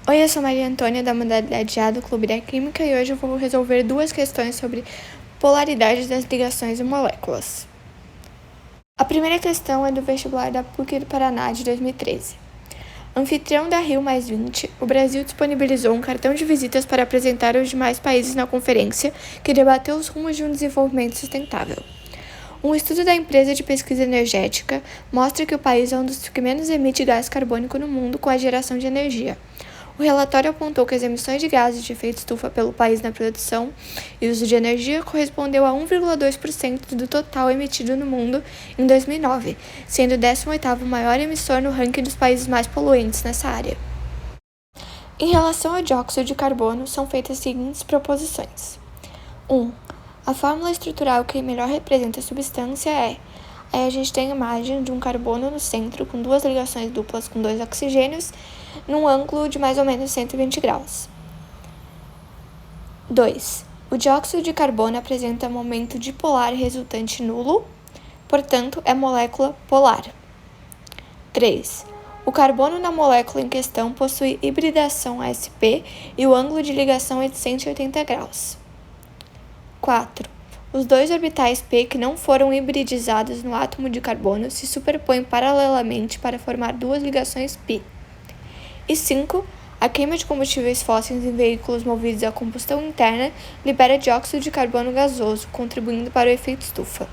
Oi, eu sou Maria Antônia, da modalidade A do Clube da Química, e hoje eu vou resolver duas questões sobre polaridade das ligações e moléculas. A primeira questão é do vestibular da PUC do Paraná de 2013. Anfitrião da Rio+20, o Brasil disponibilizou um cartão de visitas para apresentar aos demais países na conferência que debateu os rumos de um desenvolvimento sustentável. Um estudo da empresa de pesquisa energética mostra que o país é um dos que menos emite gás carbônico no mundo com a geração de energia. O relatório apontou que as emissões de gases de efeito estufa pelo país na produção e uso de energia correspondeu a 1,2% do total emitido no mundo em 2009, sendo o 18º maior emissor no ranking dos países mais poluentes nessa área. Em relação ao dióxido de carbono, são feitas as seguintes proposições. 1. A fórmula estrutural que melhor representa a substância é: aí a gente tem a imagem de um carbono no centro com duas ligações duplas com dois oxigênios num ângulo de mais ou menos 120 graus. 2. O dióxido de carbono apresenta momento dipolar resultante nulo, portanto é molécula polar. 3. O carbono na molécula em questão possui hibridação sp e o ângulo de ligação é de 180 graus. 4. Os dois orbitais p que não foram hibridizados no átomo de carbono se superpõem paralelamente para formar duas ligações π. E 5. A queima de combustíveis fósseis em veículos movidos a combustão interna libera dióxido de carbono gasoso, contribuindo para o efeito estufa.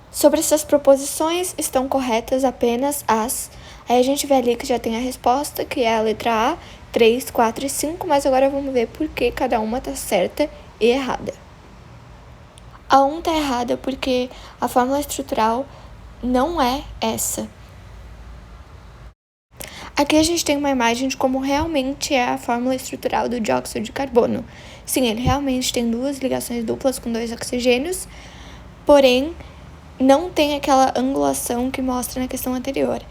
Sobre essas proposições, estão corretas apenas as... Aí a gente vê ali que já tem a resposta, que é a letra A, 3, 4 e 5, mas agora vamos ver por que cada uma está certa e errada. A 1 está errada porque a fórmula estrutural não é essa. Aqui a gente tem uma imagem de como realmente é a fórmula estrutural do dióxido de carbono. Sim, ele realmente tem duas ligações duplas com dois oxigênios, porém não tem aquela angulação que mostra na questão anterior.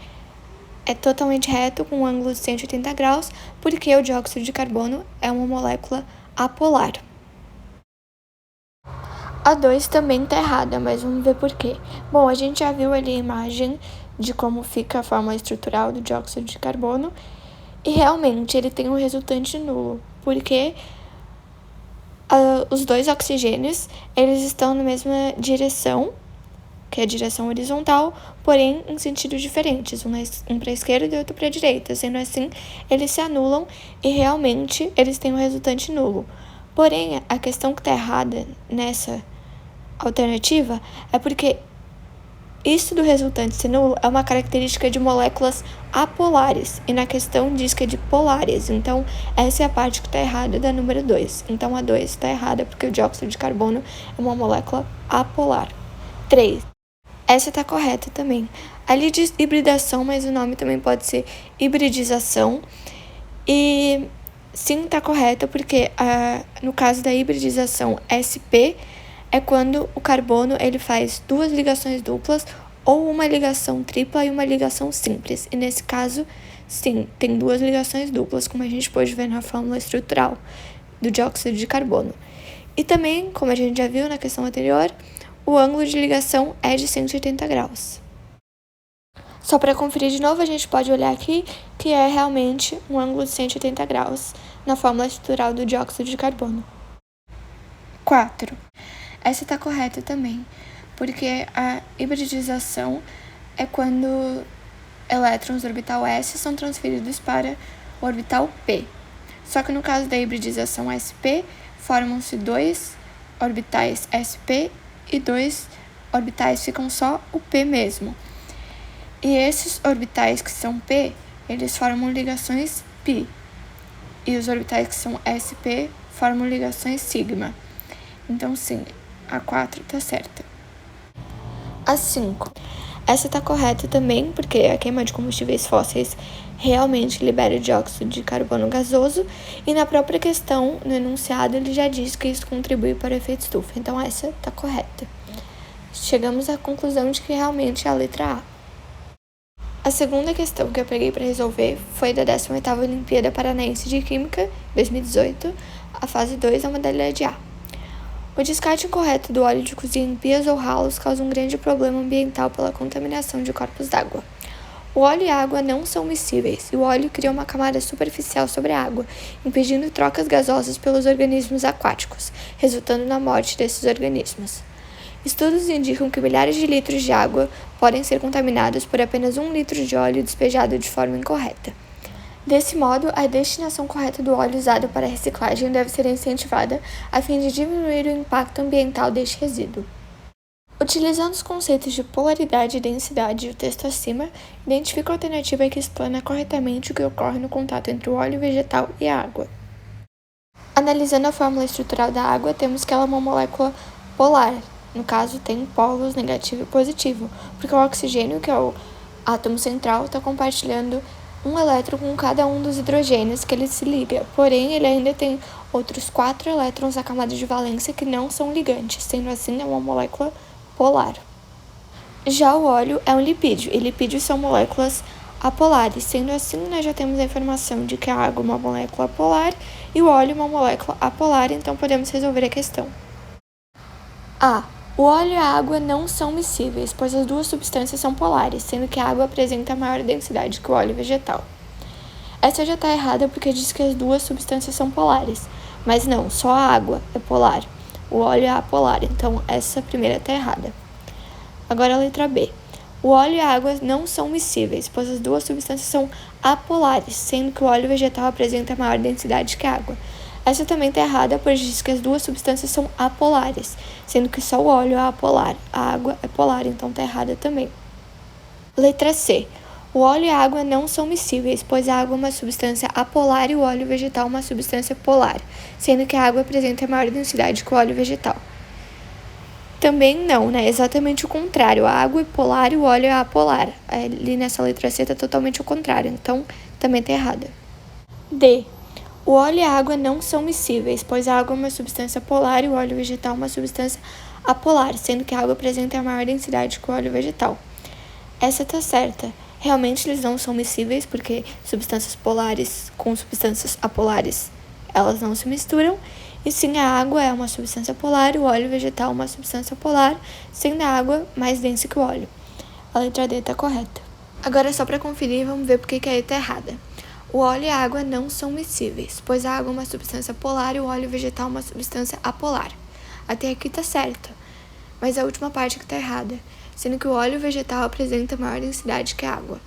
É totalmente reto com um ângulo de 180 graus, porque o dióxido de carbono é uma molécula apolar. A 2 também está errada, mas vamos ver por quê. Bom, a gente já viu ali a imagem de como fica a fórmula estrutural do dióxido de carbono e realmente ele tem um resultante nulo, porque os dois oxigênios eles estão na mesma direção, que é a direção horizontal, porém em sentidos diferentes, um para a esquerda e outro para a direita. Sendo assim, eles se anulam e realmente eles têm um resultante nulo. Porém, a questão que está errada nessa alternativa é porque isso do resultante ser nulo é uma característica de moléculas apolares, e na questão diz que é de polares. Então, essa é a parte que está errada da número 2. Então, a 2 está errada porque o dióxido de carbono é uma molécula apolar. 3. Essa está correta também. Ali diz hibridação, mas o nome também pode ser hibridização. E sim, está correta porque no caso da hibridização sp é quando o carbono ele faz duas ligações duplas ou uma ligação tripla e uma ligação simples. E nesse caso, sim, tem duas ligações duplas, como a gente pode ver na fórmula estrutural do dióxido de carbono. E também, como a gente já viu na questão anterior, o ângulo de ligação é de 180 graus. Só para conferir de novo, a gente pode olhar aqui que é realmente um ângulo de 180 graus na fórmula estrutural do dióxido de carbono. 4. Essa está correta também, porque a hibridização é quando elétrons do orbital s são transferidos para o orbital p. Só que no caso da hibridização sp, formam-se dois orbitais sp e dois orbitais ficam só o p mesmo. E esses orbitais que são p, eles formam ligações π. E os orbitais que são sp formam ligações sigma. Então, sim, a 4 está certa. A 5. Essa está correta também, porque a queima de combustíveis fósseis realmente libera dióxido de carbono gasoso, e na própria questão, no enunciado, ele já diz que isso contribui para o efeito estufa. Então, essa está correta. Chegamos à conclusão de que realmente é a letra A. A segunda questão que eu peguei para resolver foi da 18ª Olimpíada Paranaense de Química, 2018, a fase 2 da modalidade A. O descarte incorreto do óleo de cozinha em pias ou ralos causa um grande problema ambiental pela contaminação de corpos d'água. O óleo e a água não são miscíveis, e o óleo cria uma camada superficial sobre a água, impedindo trocas gasosas pelos organismos aquáticos, resultando na morte desses organismos. Estudos indicam que milhares de litros de água podem ser contaminados por apenas 1 litro de óleo despejado de forma incorreta. Desse modo, a destinação correta do óleo usado para a reciclagem deve ser incentivada a fim de diminuir o impacto ambiental deste resíduo. Utilizando os conceitos de polaridade e densidade e o texto acima, identifica a alternativa que explana corretamente o que ocorre no contato entre o óleo vegetal e a água. Analisando a fórmula estrutural da água, temos que ela é uma molécula polar. No caso, tem polos negativo e positivo, porque o oxigênio, que é o átomo central, está compartilhando um elétron com cada um dos hidrogênios que ele se liga, porém ele ainda tem outros 4 elétrons na camada de valência que não são ligantes, sendo assim é uma molécula polar. Já o óleo é um lipídio, e lipídios são moléculas apolares, sendo assim nós já temos a informação de que a água é uma molécula polar e o óleo é uma molécula apolar, então podemos resolver a questão. A. O óleo e a água não são miscíveis, pois as duas substâncias são polares, sendo que a água apresenta maior densidade que o óleo vegetal. Essa já está errada porque diz que as duas substâncias são polares, mas não, só a água é polar, o óleo é apolar, então essa primeira está errada. Agora a letra B. O óleo e a água não são miscíveis, pois as duas substâncias são apolares, sendo que o óleo vegetal apresenta maior densidade que a água. Essa também está errada, pois diz que as duas substâncias são apolares, sendo que só o óleo é apolar, a água é polar, então está errada também. Letra C. O óleo e a água não são miscíveis, pois a água é uma substância apolar e o óleo vegetal é uma substância polar, sendo que a água apresenta maior densidade que o óleo vegetal. Também não, né? Exatamente o contrário. A água é polar e o óleo é apolar. Ali nessa letra C está totalmente o contrário, então também está errada. D. O óleo e a água não são miscíveis, pois a água é uma substância polar e o óleo vegetal é uma substância apolar, sendo que a água apresenta a maior densidade que o óleo vegetal. Essa está certa. Realmente eles não são miscíveis, porque substâncias polares com substâncias apolares, elas não se misturam. E sim, a água é uma substância polar e o óleo vegetal é uma substância polar, sendo a água mais densa que o óleo. A letra D está correta. Agora, só para conferir, vamos ver por que a E está errada. O óleo e a água não são miscíveis, pois a água é uma substância polar e o óleo vegetal é uma substância apolar. Até aqui está certo, mas a última parte que está errada, sendo que o óleo vegetal apresenta maior densidade que a água.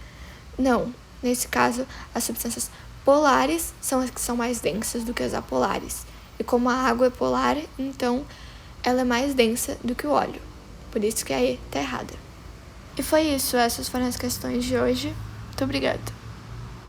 Não, nesse caso, as substâncias polares são as que são mais densas do que as apolares. E como a água é polar, então ela é mais densa do que o óleo. Por isso que a E está errada. E foi isso, essas foram as questões de hoje. Muito obrigada.